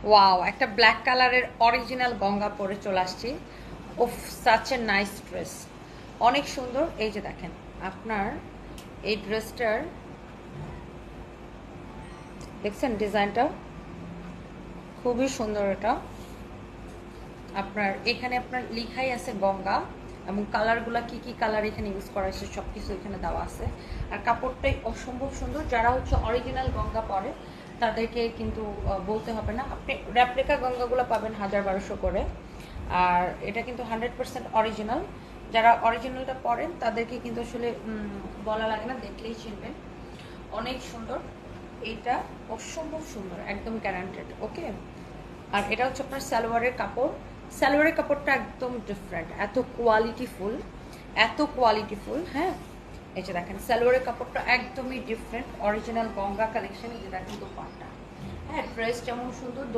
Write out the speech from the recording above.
Wow, একটা black কালারের original Ganga পরে চলে আসছি। ওফ, সাচ এ নাইস ড্রেস, অনেক সুন্দর। এই যে দেখেন আপনার এই ড্রেসটার, দেখছেন ডিজাইনটা খুবই সুন্দর। এটা আপনার এখানে আপনার লিখাই আছে গঙ্গা, এবং কালারগুলো কি কি কালার এখানে ইউজ করা হয়েছে সব কিছু এখানে দেওয়া আছে। আর কাপড়টাই অসম্ভব সুন্দর। যারা হচ্ছে অরিজিনাল গঙ্গা পরে তাদেরকে কিন্তু বলতে হবে না, আপনি রেপ্লিকা গঙ্গাগুলো পাবেন 1000-1200 করে। আর এটা কিন্তু 100% অরিজিনাল। যারা অরিজিনালটা পরেন তাদেরকে কিন্তু আসলে বলা লাগে না, দেখলেই চিনবেন। অনেক সুন্দর, এটা অসম্ভব সুন্দর, একদম গ্যারান্টেড। ওকে, আর এটা হচ্ছে আপনার সালোয়ারের কাপড়। সালোয়ারের কাপড়টা একদম ডিফারেন্ট, এত কোয়ালিটিফুল, এত কোয়ালিটিফুল। হ্যাঁ, এই যে দেখেন সালোয়ারের কাপড়টা একদমই ডিফারেন্ট, অরিজিনাল গঙ্গা কালেকশন। এই যে দেখেন দোপাট্টা, হ্যাঁ ড্রেস যেমন সুন্দর।